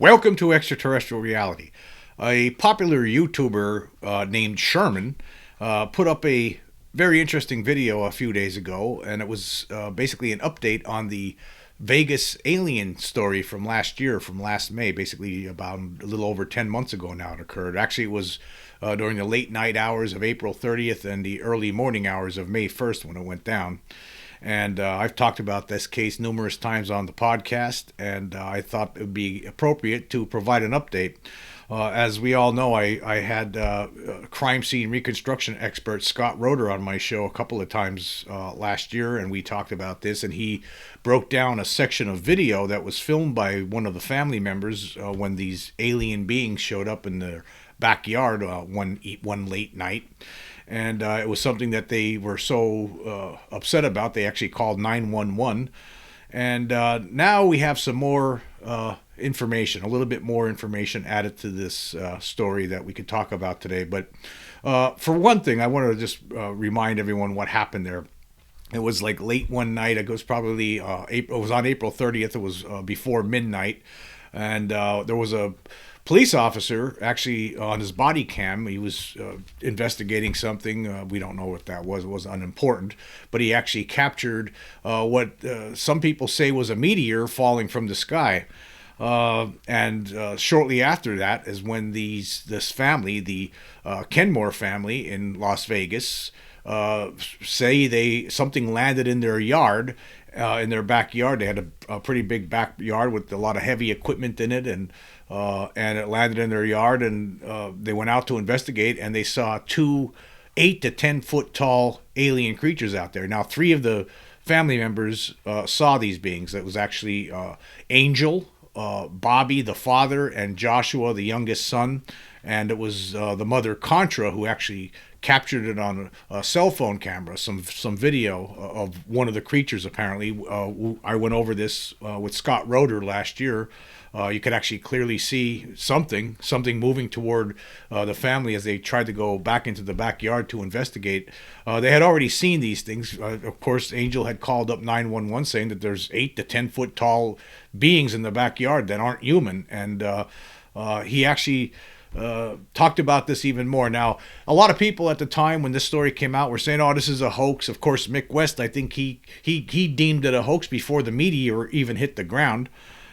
Welcome to Extraterrestrial Reality. A popular YouTuber named Sherman put up a very interesting video a few days ago, and it was basically an update on the Vegas alien story from last year, from last May, basically about a little over 10 months ago now it occurred. Actually, it was during the late night hours of April 30th and the early morning hours of May 1st when it went down. And I've talked about this case numerous times on the podcast, and I thought it would be appropriate to provide an update. As we all know, I had crime scene reconstruction expert Scott Roeder on my show a couple of times last year, and we talked about this, and he broke down a section of video that was filmed by one of the family members when these alien beings showed up in their backyard one late night. And it was something that they were so upset about, they actually called 911. And now we have some more information, a little bit more information added to this story that we could talk about today. But for one thing, I wanted to just remind everyone what happened there. It was like late one night. It was probably April. It was on April 30th. It was before midnight, and there was a police officer actually on his body cam. He was investigating something. We don't know what that was. It was unimportant, but he actually captured what some people say was a meteor falling from the sky. And shortly after that is when this family, the Kenmore family in Las Vegas, say something landed in their yard, in their backyard. They had a pretty big backyard with a lot of heavy equipment in it, and it landed in their yard, and they went out to investigate, and they saw two 8 to 10 foot tall alien creatures out there. Now, three of the family members saw these beings. It was actually Angel, Bobby, the father, and Joshua, the youngest son. And it was the mother, Contra, who actually captured it on a cell phone camera, some video of one of the creatures, apparently. I went over this with Scott Roeder last year. You could actually clearly see something moving toward the family as they tried to go back into the backyard to investigate. They had already seen these things. Of course, Angel had called up 911 saying that there's 8 to 10 foot tall beings in the backyard that aren't human. And he actually talked about this even more. Now, a lot of people at the time when this story came out were saying, "Oh, this is a hoax." Of course, Mick West, I think he deemed it a hoax before the meteor even hit the ground.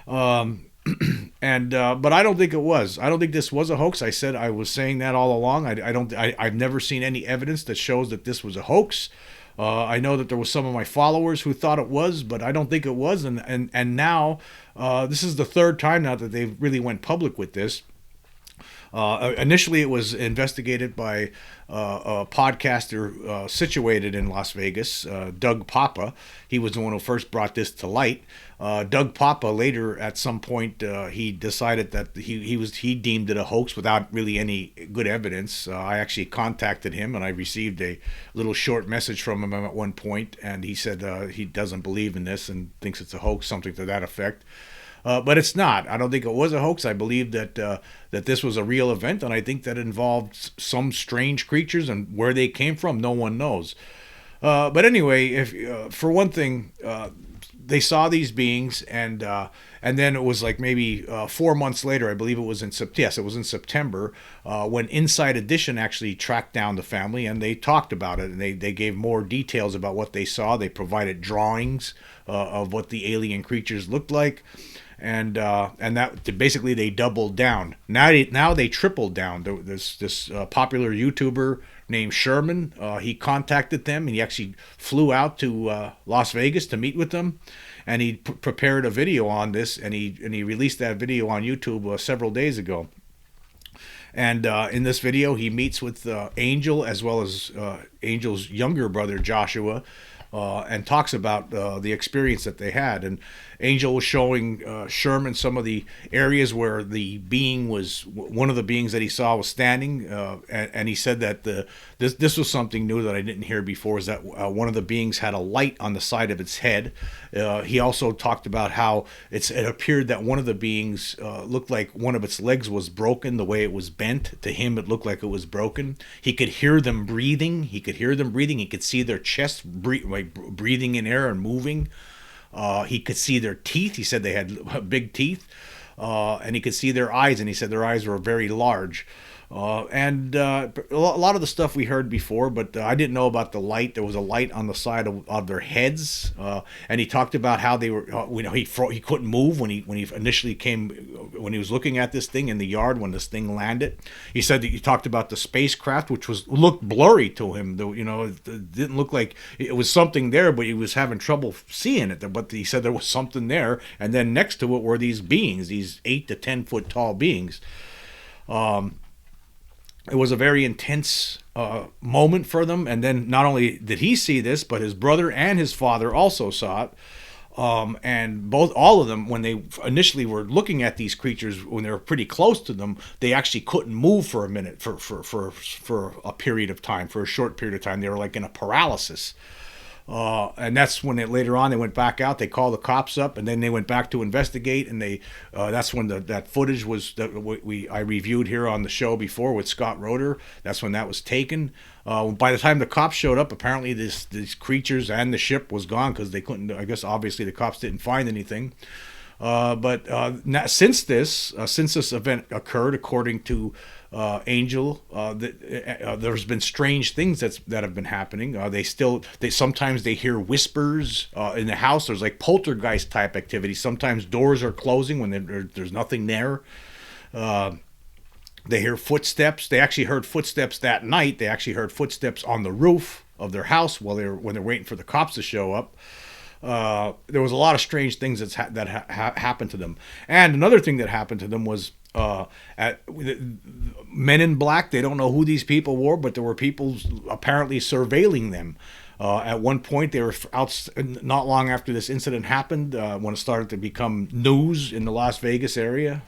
But I don't think it was. I don't think this was a hoax. I was saying that all along. I've never seen any evidence that shows that this was a hoax. I know that there was some of my followers who thought it was, but I don't think it was. And now this is the third time now that they really went public with this. Initially, it was investigated by a podcaster situated in Las Vegas, Doug Papa. He was the one who first brought this to light. Doug Papa later, at some point, he decided that he deemed it a hoax without really any good evidence. I actually contacted him, and I received a little short message from him at one point, and he said he doesn't believe in this and thinks it's a hoax, something to that effect. But it's not. I don't think it was a hoax. I believe that this was a real event, and I think that it involved some strange creatures, and where they came from, no one knows. But anyway, if for one thing, they saw these beings, and then it was like maybe 4 months later, I believe it was in September, when Inside Edition actually tracked down the family, and they talked about it, and they gave more details about what they saw. They provided drawings of what the alien creatures looked like. And that basically they doubled down. Now they tripled down. This popular YouTuber named Sherman, he contacted them, and he actually flew out to Las Vegas to meet with them, and he prepared a video on this, and he released that video on YouTube several days ago. And in this video, he meets with Angel as well as Angel's younger brother Joshua. And talks about the experience that they had. And Angel was showing Sherman some of the areas where one of the beings that he saw was standing, and he said that this was something new that I didn't hear before, is that one of the beings had a light on the side of its head. He also talked about how it appeared that one of the beings looked like one of its legs was broken, the way it was bent. To him, it looked like it was broken. He could hear them breathing. He could see their chest breathing in air and moving. He could see their teeth. He said they had big teeth. and he could see their eyes, and he said their eyes were very large. And a lot of the stuff we heard before, but I didn't know about the light. There was a light on the side of their heads, and he talked about how they were. He couldn't move when he initially came, when he was looking at this thing in the yard when this thing landed. He said that he talked about the spacecraft, which looked blurry to him. Though it didn't look like it was something there, but he was having trouble seeing it. But he said there was something there, and then next to it were these beings, these 8 to 10 foot tall beings. It was a very intense moment for them. And then not only did he see this, but his brother and his father also saw it. And all of them, when they initially were looking at these creatures, when they were pretty close to them, they actually couldn't move for a minute, for a period of time, for a short period of time. They were like in a paralysis. And that's when later on they went back out. They called the cops up, and then they went back to investigate. And that's when that footage was that I reviewed here on the show before with Scott Roeder. That's when that was taken. By the time the cops showed up, apparently these creatures and the ship was gone because they couldn't. I guess obviously the cops didn't find anything. But since this event occurred, according to Angel, there's been strange things that have been happening. They sometimes they hear whispers in the house. There's like poltergeist type activity. Sometimes doors are closing when there's nothing there. They hear footsteps. They actually heard footsteps that night. They actually heard footsteps on the roof of their house when they're waiting for the cops to show up. There was a lot of strange things that happened to them. And another thing that happened to them was men in black. They don't know who these people were, but there were people apparently surveilling them. At one point, they were out not long after this incident happened, when it started to become news in the Las Vegas area.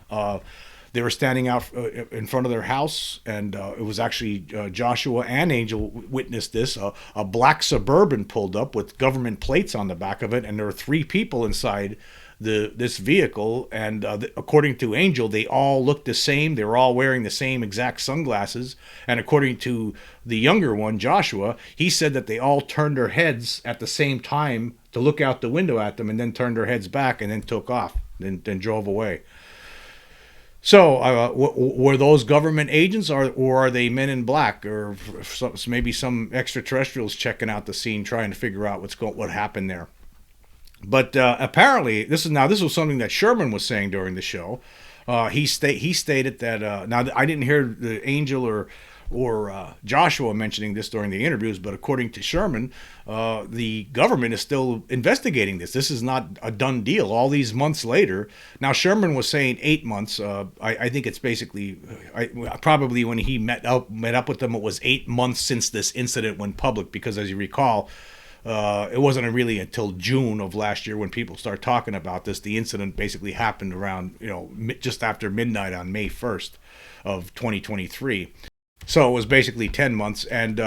They were standing out in front of their house, and it was actually Joshua and Angel witnessed this. A black Suburban pulled up with government plates on the back of it, and there were 3 people inside this vehicle. And according to Angel, they all looked the same. They were all wearing the same exact sunglasses. And according to the younger one, Joshua, he said that they all turned their heads at the same time to look out the window at them, and then turned their heads back and then took off, then drove away. So, were those government agents, or are they men in black, or maybe some extraterrestrials checking out the scene, trying to figure out what happened there? But apparently, this was something that Sherman was saying during the show. He stated that now I didn't hear the Angel or Joshua mentioning this during the interviews, but according to Sherman, the government is still investigating this. This is not a done deal. All these months later, now Sherman was saying 8 months. I think it's basically, probably when he met up with them, it was 8 months since this incident went public. Because as you recall, it wasn't really until June of last year when people start talking about this. The incident basically happened around just after midnight on May 1st of 2023. So it was basically 10 months. And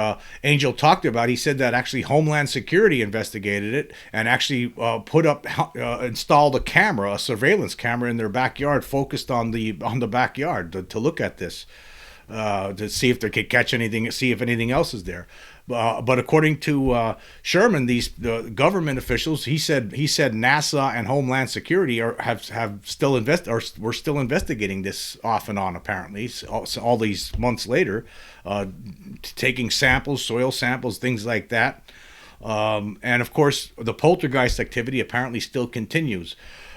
Angel talked about, he said that actually Homeland Security investigated it and actually installed a surveillance camera in their backyard, focused on the backyard to look at this, to see if they could catch anything, see if anything else is there. But according to Sherman, the government officials, he said NASA and Homeland Security we're still investigating this off and on, apparently, all these months later, taking samples, soil samples, things like that. And of course, the poltergeist activity apparently still continues.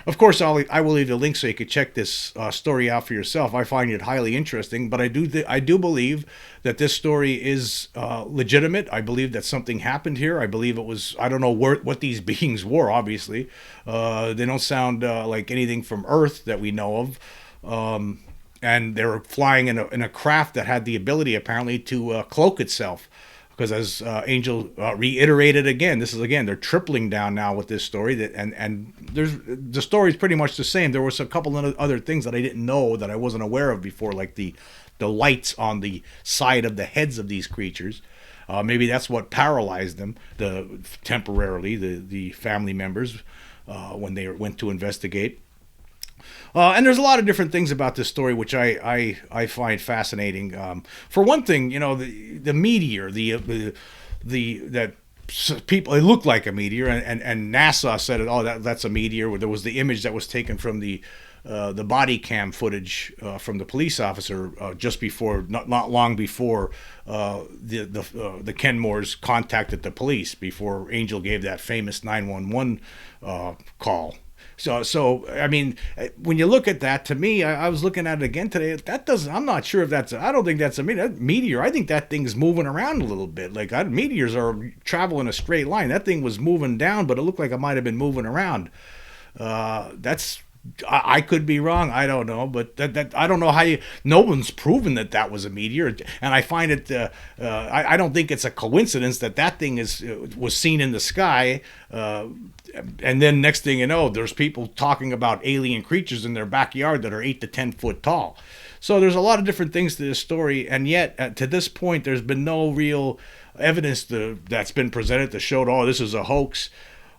Of course, I will leave the link so you could check this story out for yourself. I find it highly interesting, but I do believe that this story is legitimate. I believe that something happened here. I believe it was, I don't know what these beings were, obviously. They don't sound like anything from Earth that we know of. And they were flying in a craft that had the ability, apparently, to cloak itself. Because as Angel reiterated again, they're tripling down now with this story. And the story is pretty much the same. There was a couple of other things that I didn't know, that I wasn't aware of before, like the lights on the side of the heads of these creatures. Maybe that's what paralyzed them temporarily, the family members, when they went to investigate. And there's a lot of different things about this story which I find fascinating. For one thing, the meteor, that people, it looked like a meteor, and NASA said, that's a meteor. There was the image that was taken from the the body cam footage from the police officer just before, not long before the Kenmores contacted the police, before Angel gave that famous 911 call. So I mean, when you look at that, to me, I was looking at it again today. That doesn't. I'm not sure if that's. I don't think that's a meteor. I think that thing's moving around a little bit. Like meteors are traveling a straight line. That thing was moving down, but it looked like it might have been moving around. That's. I could be wrong. I don't know, but that I don't know how you. No one's proven that was a meteor, and I find it. I don't think it's a coincidence that thing was seen in the sky, and then next thing you know, there's people talking about alien creatures in their backyard that are 8 to 10 foot tall. So there's a lot of different things to this story, and yet to this point, there's been no real evidence that's been presented to show, oh, this is a hoax.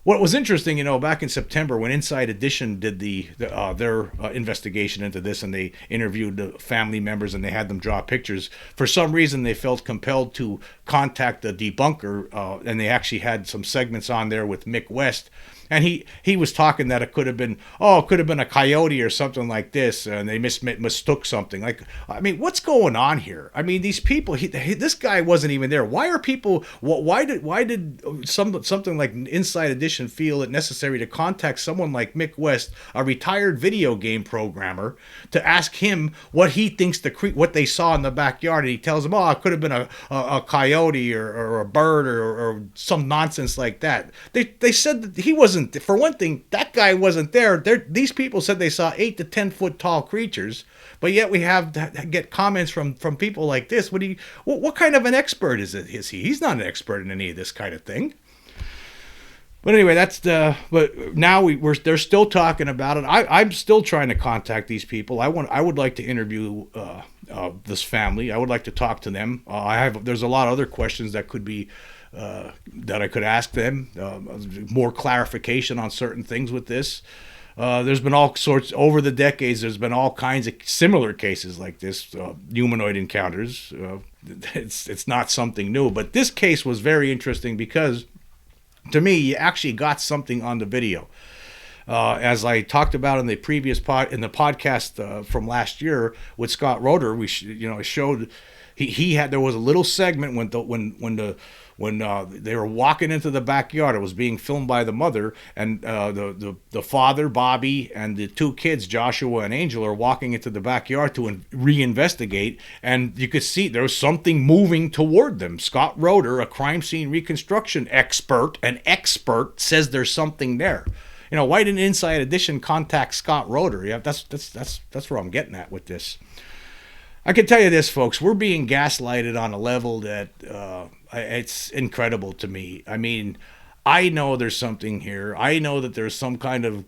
What was interesting, back in September when Inside Edition did their investigation into this, and they interviewed the family members and they had them draw pictures. For some reason, they felt compelled to contact the debunker, and they actually had some segments on there with Mick West. And he was talking that it could have been a coyote or something like this, and they mistook something. Like, I mean, what's going on here? I mean, these people, this guy wasn't even there. Why are people? Why did something like Inside Edition feel it necessary to contact someone like Mick West, a retired video game programmer, to ask him what he thinks what they saw in the backyard? And he tells them, oh, it could have been a coyote or a bird or some nonsense like that. They said that he wasn't. For one thing, that guy wasn't there. These people said they saw 8 to 10 foot tall creatures, but yet we get comments from people like this. What kind of an expert is he? He's not an expert in any of this kind of thing. But anyway, but now they're still talking about it. I'm still trying to contact these people. I would like to interview this family. I would like to talk to them. There's a lot of other questions that could be. That I could ask them, more clarification on certain things with this. There's been all sorts, over the decades, there's been all kinds of similar cases like this, humanoid encounters. It's not something new, but this case was very interesting because, to me, you actually got something on the video. As I talked about in the previous podcast from last year with Scott Roeder, showed there was a little segment when they were walking into the backyard. It was being filmed by the mother, and the father, Bobby, and the two kids, Joshua and Angel, are walking into the backyard to reinvestigate, and you could see there was something moving toward them. Scott Roeder, a crime scene reconstruction expert, says there's something there. Why didn't Inside Edition contact Scott Roeder? Yeah, that's where I'm getting at with this. I can tell you this, folks, we're being gaslighted on a level that it's incredible to me. I mean, I know there's something here. I know that there's some kind of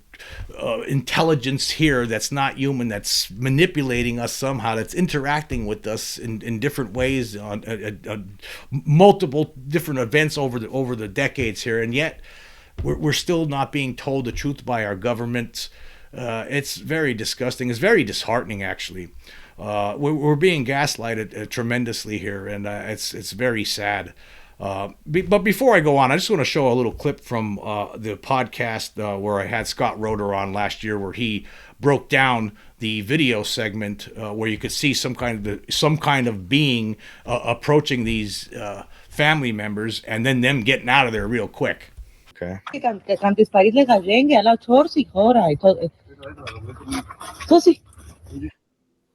intelligence here that's not human, that's manipulating us somehow, that's interacting with us in different ways on multiple different events over the decades here, and yet we're still not being told the truth by our governments. It's very disgusting. It's very disheartening, actually. We're being gaslighted tremendously here, and it's very sad. But before I go on, I just want to show a little clip from the podcast where I had Scott Roeder on last year, where he broke down the video segment where you could see some kind of being approaching these family members, and then them getting out of there real quick. Okay.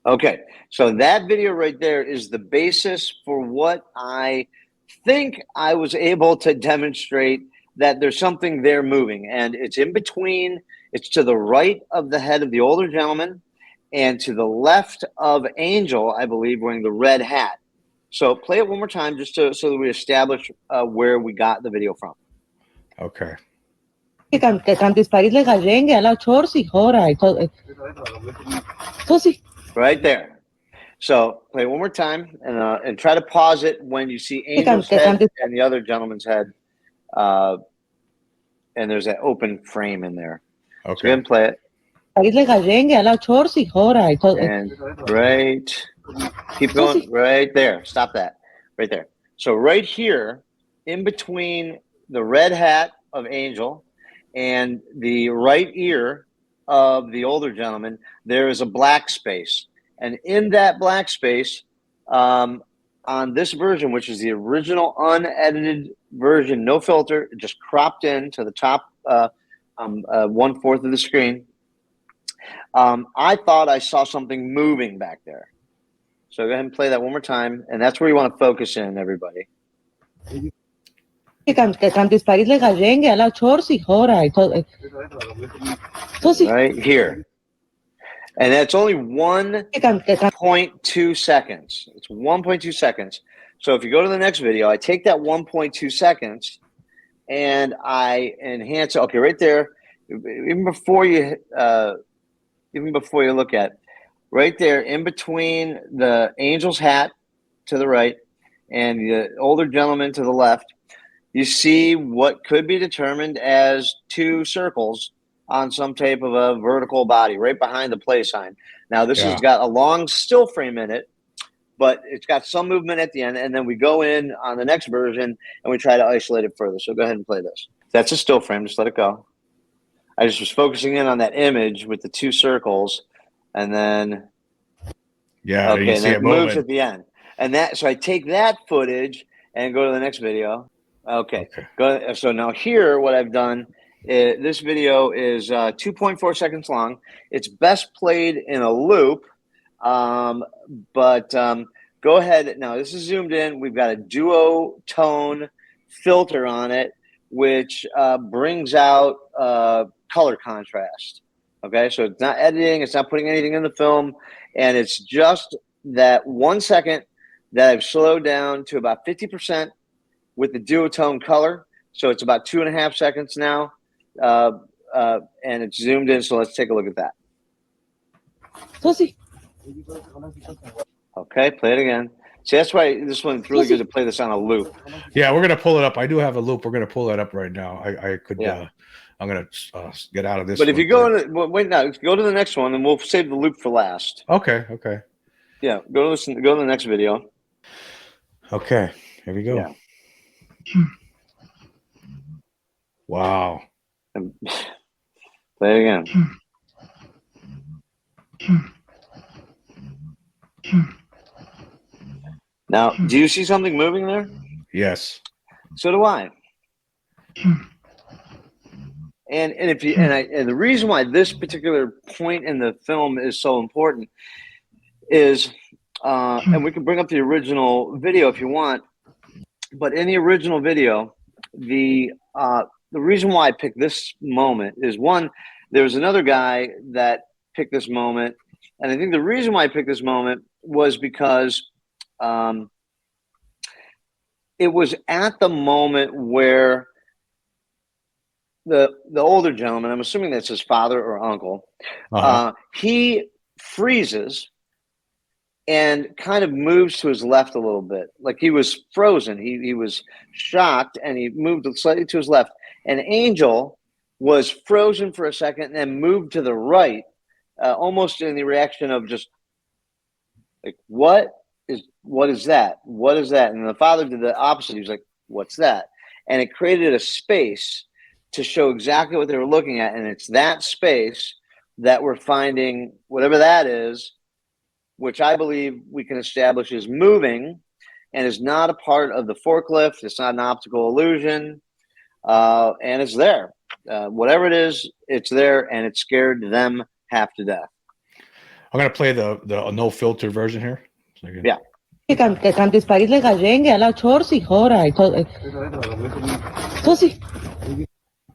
Okay, so that video right there is the basis for what I think I was able to demonstrate, that there's something there moving, and it's in between. It's to the right of the head of the older gentleman and to the left of Angel, I believe, wearing the red hat. So play it one more time just so that we establish where we got the video from. Okay. Right there. So play it one more time and try to pause it when you see Angel's head and the other gentleman's head. And there's that open frame in there. Okay. So go ahead and play it. And right. Keep going. Right there. Stop that. Right there. So right here, in between the red hat of Angel and the right ear of the older gentleman, there is a black space. And in that black space, on this version, which is the original unedited version, no filter, just cropped in to the top 1/4 of the screen, I thought I saw something moving back there. So go ahead and play that one more time. And that's where you want to focus in, everybody. Right here. And that's only 1.2 seconds. It's 1.2 seconds. So if you go to the next video, I take that 1.2 seconds and I enhance it. Okay, right there. Even before you look at it, right there in between the angel's hat to the right and the older gentleman to the left, you see what could be determined as two circles on some type of a vertical body right behind the play sign. Now, this has got a long still frame in it, but it's got some movement at the end. And then we go in on the next version and we try to isolate it further. So go ahead and play this. That's a still frame. Just let it go. I just was focusing in on that image with the two circles, and then okay, and then it moves at the end. And that, so I take that footage and go to the next video. Okay. So now here, what I've done is this video is 2.4 seconds long. It's best played in a loop, but go ahead. Now this is zoomed in. We've got a duotone filter on it, which brings out color contrast. Okay, so it's not editing, it's not putting anything in the film, and it's just that 1 second that I've slowed down to about 50% with the duotone color. So it's about 2.5 seconds now, and it's zoomed in. So let's take a look at that. Okay, play it again. See, that's why this one's really good to play this on a loop. Yeah, we're gonna pull it up. I do have a loop. We're gonna pull that up right now. I could. Yeah. I'm gonna get out of this. But if you go wait now, go to the next one, and we'll save the loop for last. Okay. Okay. Yeah, go to the next video. Okay, here we go. Yeah. Wow. Play it again. Now, do you see something moving there? Yes. So do I. And the reason why this particular point in the film is so important is, and we can bring up the original video if you want, but in the original video, the reason why I picked this moment is, one, there was another guy that picked this moment, and I think the reason why I picked this moment was because it was at the moment where the older gentleman, I'm assuming that's his father or uncle, he freezes and kind of moves to his left a little bit, like he was frozen. He was shocked, and he moved slightly to his left. And Angel was frozen for a second and then moved to the right, almost in the reaction of just like, what is that? What is that? And the father did the opposite. He was like, what's that? And it created a space to show exactly what they were looking at. And it's that space that we're finding, whatever that is, which I believe we can establish is moving and is not a part of the forklift. It's not an optical illusion, and it's there. Whatever it is, it's there, and it scared them half to death. I'm going to play the no filter version here. Yeah.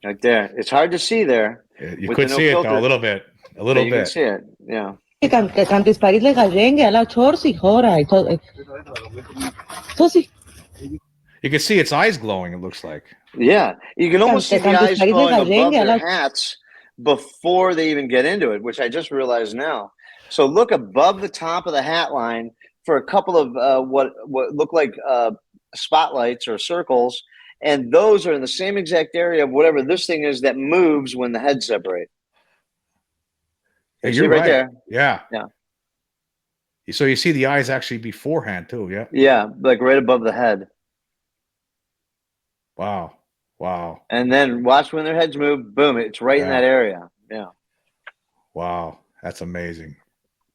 Right there. It's hard to see there. You could see it though, a little bit. A little bit. You can see it, yeah. You can see its eyes glowing, it looks like. Yeah. You can almost see the eyes glowing above their hats before they even get into it, which I just realized now. So look above the top of the hat line for a couple of what look like spotlights or circles, and those are in the same exact area of whatever this thing is that moves when the heads separate. Yeah, you're right there. Yeah. So you see the eyes actually beforehand too, yeah? Yeah, like right above the head. Wow. And then watch when their heads move, boom, it's right in that area. Yeah. Wow, that's amazing.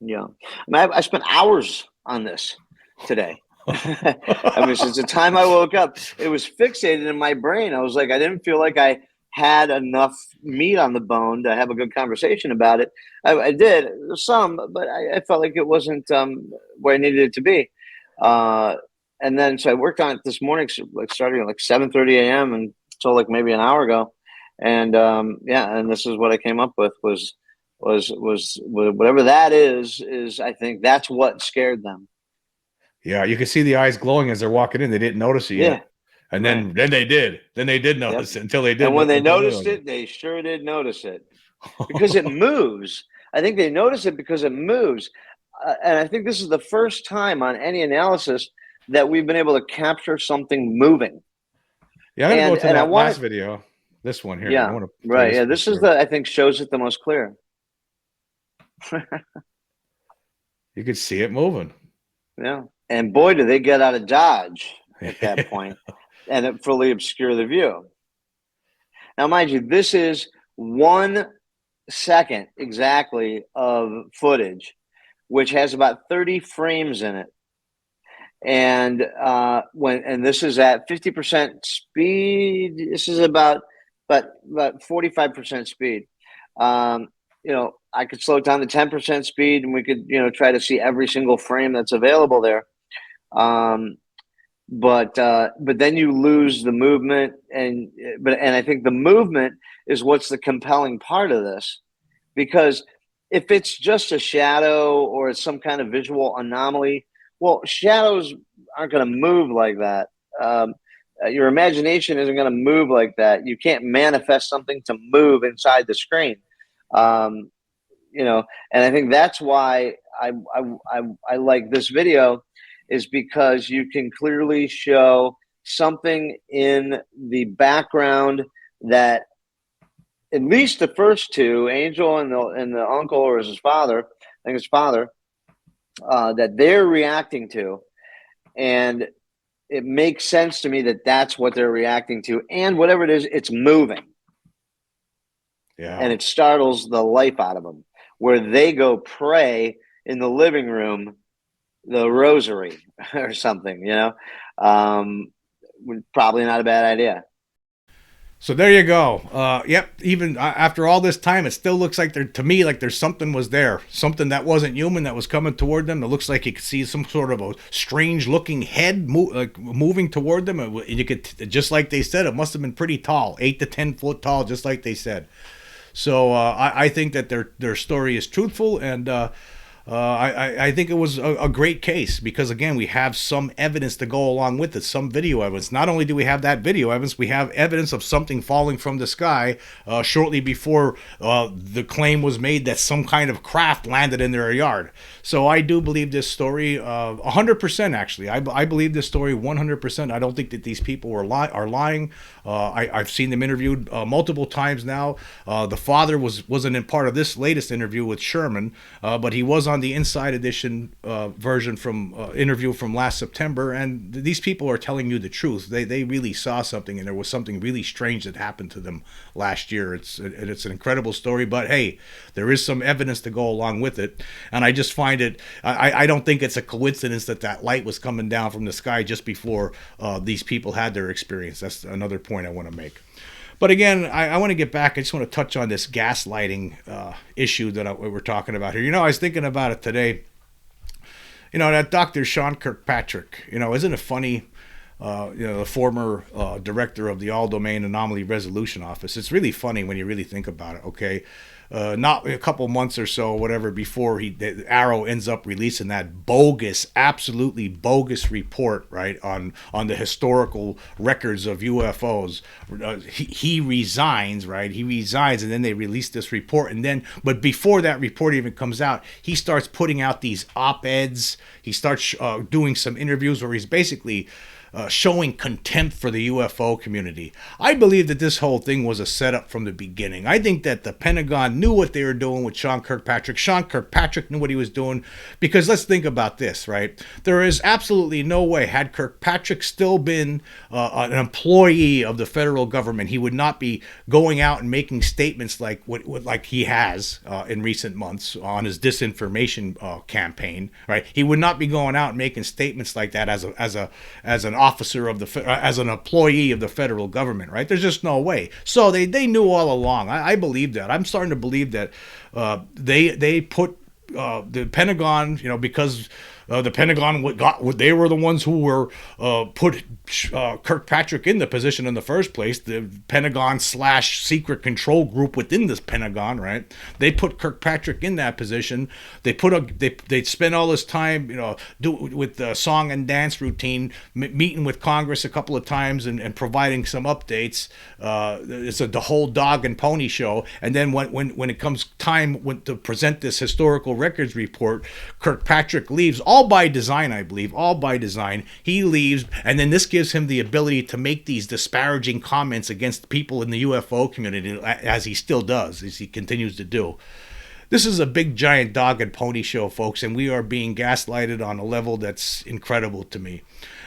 Yeah, I mean, I spent hours on this today. I mean, since the time I woke up, it was fixated in my brain. I was like, I didn't feel like I had enough meat on the bone to have a good conversation about it. I did some, but I felt like it wasn't where I needed it to be. Uh, and then so I worked on it this morning, like starting at like 7:30 a.m. until like maybe an hour ago. And yeah, and this is what I came up with was whatever that is I think that's what scared them. Yeah, you can see the eyes glowing as they're walking in. They didn't notice it Yeah, yet. And right. then they did. Then they did Yep. notice it until they And did when they until they noticed noticed. it, they sure did notice it because it moves. I think they notice it because it moves. And I think this is the first time on any analysis that we've been able to capture something moving. Yeah, I'm gonna go to And I that want last to, video. This one here. I yeah, want to play right. this Yeah, first this is story. the, I think, shows it the most clear. You could see it moving. Yeah. And boy, do they get out of Dodge at that point and it fully obscure the view. Now, mind you, this is 1 second exactly of footage, which has about 30 frames in it. And this is at 50% speed. This is about 45% speed. Um, I could slow it down to 10% speed, and we could try to see every single frame that's available there. Um, but then you lose the movement, and I think the movement is what's the compelling part of this, because if it's just a shadow or it's some kind of visual anomaly, well, shadows aren't going to move like that. Your imagination isn't going to move like that. You can't manifest something to move inside the screen. Um, and I think that's why I like this video, is because you can clearly show something in the background that at least the first two, Angel and the uncle, or his father, I think his father, that they're reacting to, and it makes sense to me that that's what they're reacting to, and whatever it is, it's moving, and Yeah. it startles the life out of them. Where they go pray in the living room, the rosary or something, probably not a bad idea. So there you go. Yep. Even after all this time, it still looks like there, to me, like there's something was there, something that wasn't human that was coming toward them. It looks like you could see some sort of a strange-looking head moving toward them. And you could, just like they said, it must have been pretty tall, 8 to 10 foot tall, just like they said. So I think that their story is truthful, and I think it was a great case because, again, we have some evidence to go along with it, some video evidence. Not only do we have that video evidence, we have evidence of something falling from the sky shortly before the claim was made that some kind of craft landed in their yard. So I do believe this story 100%, actually. I believe this story 100%. I don't think that these people are lying. I've seen them interviewed multiple times now. The father wasn't in part of this latest interview with Sherman, but he was on the Inside Edition version from interview from last September, and these people are telling you the truth. They really saw something, and there was something really strange that happened to them last year. It's an incredible story, but hey, there is some evidence to go along with it, and I just find it. I don't think it's a coincidence that light was coming down from the sky just before these people had their experience. That's another point I want to make. But again, I want to get back. I just want to touch on this gaslighting issue that we're talking about here. I was thinking about it today. That Dr. Sean Kirkpatrick, isn't it funny? The former director of the All Domain Anomaly Resolution Office. It's really funny when you really think about it, okay? Not a couple months or so, whatever, before the Arrow ends up releasing that bogus, absolutely bogus report, right, on the historical records of UFOs. He resigns, right? He resigns, and then they release this report, but before that report even comes out, he starts putting out these op-eds. He starts doing some interviews where he's basically showing contempt for the UFO community. I believe that this whole thing was a setup from the beginning. I think that the Pentagon knew what they were doing with Sean Kirkpatrick. Sean Kirkpatrick knew what he was doing, because let's think about this, right? There is absolutely no way, had Kirkpatrick still been an employee of the federal government, he would not be going out and making statements like like he has in recent months on his disinformation campaign, right? He would not be going out and making statements like that as an officer of as an employee of the federal government, right? There's just no way. So they knew all along. I believe that. I'm starting to believe that they put the Pentagon, because the Pentagon they were the ones who were put Kirkpatrick in the position in the first place. The Pentagon / secret control group within this Pentagon, right? They put Kirkpatrick in that position. They spent all this time, with the song and dance routine, meeting with Congress a couple of times and providing some updates. It's the whole dog and pony show. And then when it comes time to present this historical records report, Kirkpatrick leaves. All by design, I believe. All by design. He leaves, and then this gives him the ability to make these disparaging comments against people in the UFO community, as he still does, as he continues to do. This is a big, giant dog and pony show, folks, and we are being gaslighted on a level that's incredible to me.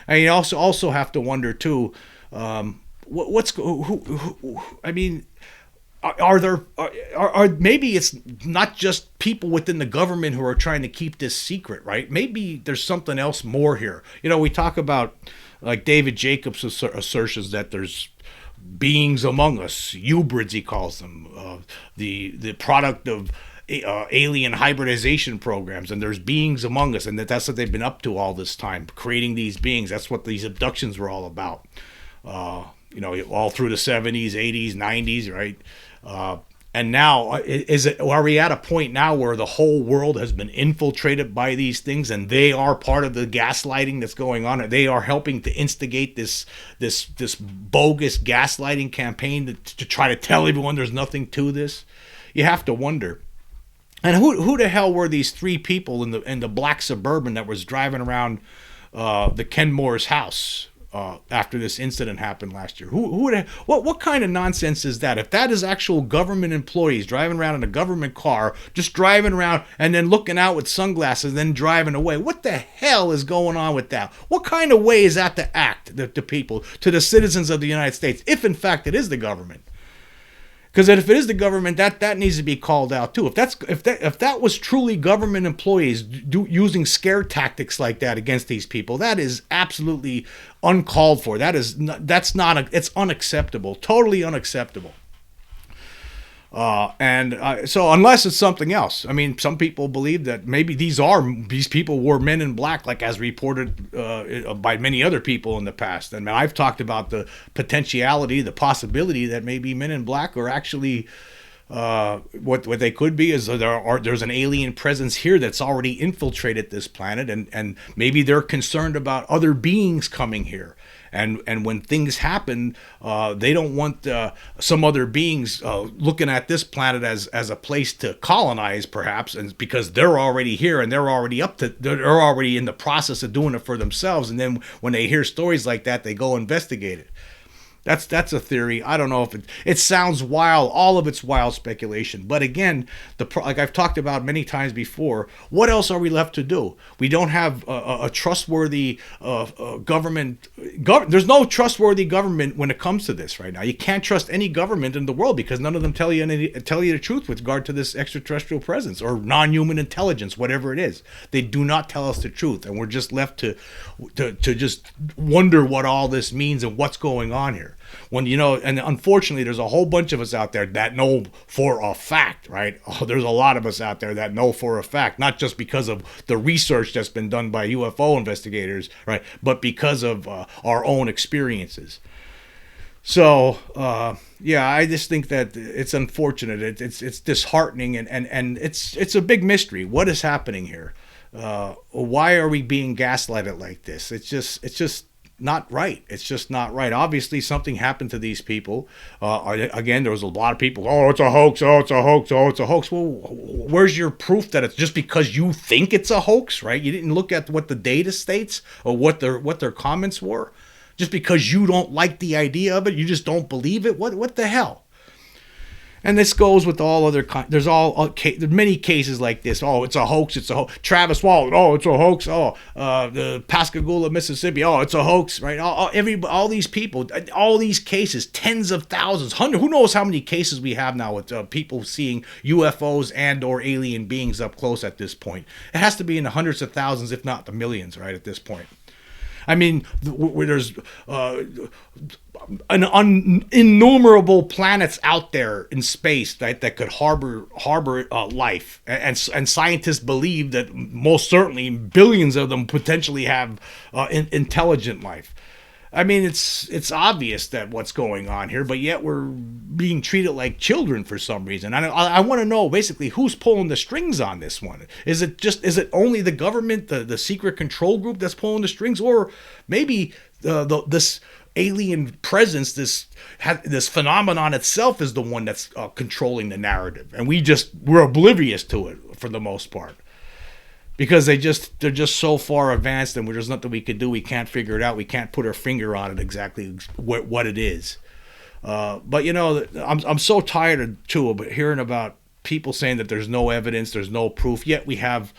And you also have to wonder, too, maybe it's not just people within the government who are trying to keep this secret, right? Maybe there's something else more here. We talk about, like, David Jacobs' assertions that there's beings among us, hybrids he calls them, the product of alien hybridization programs, and there's beings among us, and that's what they've been up to all this time, creating these beings. That's what these abductions were all about. All through the 70s, 80s, 90s, right? And now, are we at a point now where the whole world has been infiltrated by these things, and they are part of the gaslighting that's going on, and they are helping to instigate this bogus gaslighting campaign to try to tell everyone there's nothing to this? You have to wonder. And who the hell were these three people in the black Suburban that was driving around the Kenmore's house after this incident happened last year? What kind of nonsense is that? If that is actual government employees driving around in a government car, just driving around and then looking out with sunglasses and then driving away, what the hell is going on with that? What kind of way is that to act to people, to the citizens of the United States, if in fact it is the government? Because if it is the government, that needs to be called out too. If that was truly government employees using scare tactics like that against these people, that is absolutely uncalled for. It's unacceptable, totally unacceptable. So unless it's something else, I mean, some people believe that maybe these people were men in black, like as reported by many other people in the past. And I've talked about the potentiality, the possibility that maybe men in black are actually what they could be is there's an alien presence here that's already infiltrated this planet, and maybe they're concerned about other beings coming here. And when things happen, they don't want some other beings looking at this planet as a place to colonize, perhaps, and because they're already here and they're already in the process of doing it for themselves. And then when they hear stories like that, they go investigate it. That's a theory. I don't know if it sounds wild. All of it's wild speculation. But again, like I've talked about many times before, what else are we left to do? We don't have a trustworthy government. There's no trustworthy government when it comes to this right now. You can't trust any government in the world because none of them tell you the truth with regard to this extraterrestrial presence or non-human intelligence, whatever it is. They do not tell us the truth, and we're just left to just wonder what all this means and what's going on here. When and unfortunately there's a whole bunch of us out there that know for a fact, right? There's a lot of us out there that know for a fact, not just because of the research that's been done by UFO investigators, right, but because of our own experiences. So I just think that it's unfortunate. It's disheartening, and it's a big mystery. What is happening here? Why are we being gaslighted like this? It's just not right. It's just not right. Obviously, something happened to these people. Again, there was a lot of people, oh, it's a hoax, oh, it's a hoax, oh, it's a hoax. Well, where's your proof that it's just because you think it's a hoax, right? You didn't look at what the data states or what their comments were. Just because you don't like the idea of it, you just don't believe it. What the hell? And this goes with all other. There's many cases like this. Oh, it's a hoax. It's a hoax. Travis Walton. Oh, it's a hoax. Oh, the Pascagoula, Mississippi. Oh, it's a hoax. Right. All these people. All these cases. Tens of thousands. Hundreds. Who knows how many cases we have now with people seeing UFOs and/or alien beings up close at this point. It has to be in the hundreds of thousands, if not the millions, right at this point. I mean, where there's innumerable planets out there in space that could harbor life, and scientists believe that most certainly billions of them potentially have intelligent life. I mean, it's obvious that what's going on here, but yet we're being treated like children for some reason. I want to know basically who's pulling the strings on this one. Is it only the government, the secret control group that's pulling the strings, or maybe this alien presence, this phenomenon itself is the one that's controlling the narrative, and we're oblivious to it for the most part. Because they're just so far advanced, and there's nothing we can do. We can't figure it out. We can't put our finger on it exactly what it is. But I'm so tired of hearing about people saying that there's no evidence, there's no proof. Yet we have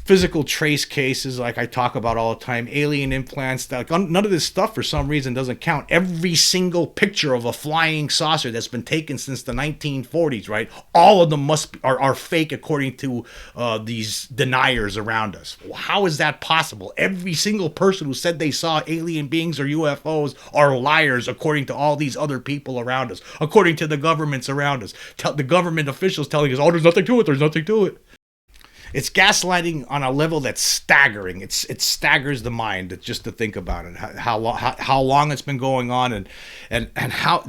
physical trace cases, like I talk about all the time, alien implants. None of this stuff for some reason doesn't count. Every single picture of a flying saucer that's been taken since the 1940s, right? All of them are fake according to these deniers around us. How is that possible? Every single person who said they saw alien beings or UFOs are liars according to all these other people around us, according to the governments around us. The government officials telling us, oh, there's nothing to it, there's nothing to it. It's gaslighting on a level that's staggering. It staggers the mind just to think about it. How long it's been going on, and how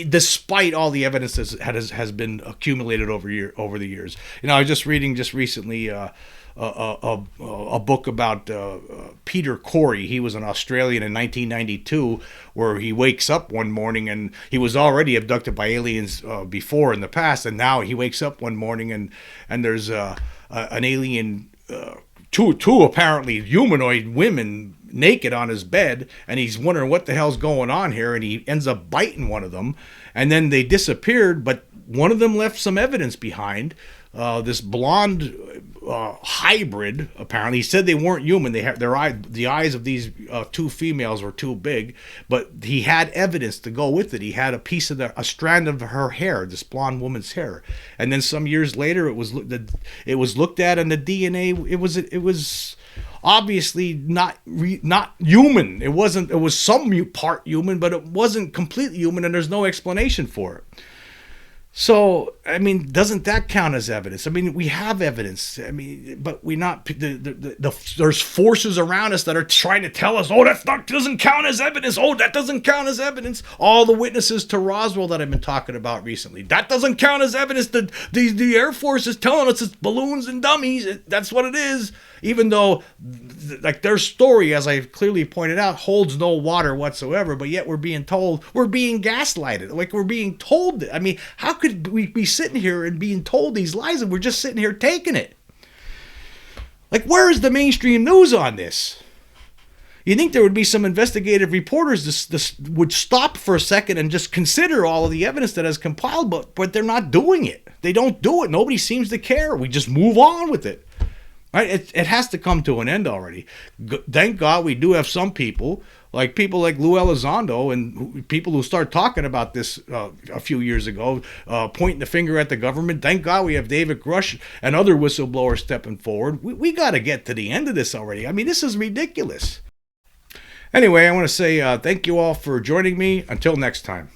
despite all the evidence that has been accumulated over the years. I was just reading recently a book about Peter Corey. He was an Australian in 1992, where he wakes up one morning and he was already abducted by aliens before in the past, and now he wakes up one morning and there's an alien, two apparently humanoid women naked on his bed, and he's wondering what the hell's going on here, and he ends up biting one of them, and then they disappeared, but one of them left some evidence behind. This blonde hybrid, apparently. He said they weren't human. They have the eyes of these two females were too big, but he had evidence to go with it. He had a strand of her hair, this blonde woman's hair, and then some years later, it was looked at, and the DNA it was obviously not human. It wasn't. It was some part human, but it wasn't completely human, and there's no explanation for it. So, I mean, doesn't that count as evidence? I mean, we have evidence. I mean, but there's forces around us that are trying to tell us, oh, that doesn't count as evidence. Oh, that doesn't count as evidence. All the witnesses to Roswell that I've been talking about recently, that doesn't count as evidence. The Air Force is telling us it's balloons and dummies. That's what it is. Even though, like, their story, as I clearly pointed out, holds no water whatsoever, but yet we're being gaslighted. Like, we're being told. I mean, how could we be sitting here and being told these lies, and we're just sitting here taking it? Like, where is the mainstream news on this? You think there would be some investigative reporters this would stop for a second and just consider all of the evidence that has compiled, but they're not doing it. They don't do it. Nobody seems to care. We just move on with it. Right? It has to come to an end already. Thank God we do have some people like Lou Elizondo and people who start talking about this a few years ago, pointing the finger at the government. Thank God we have David Grush and other whistleblowers stepping forward. We got to get to the end of this already. I mean, this is ridiculous. Anyway, I want to say thank you all for joining me. Until next time.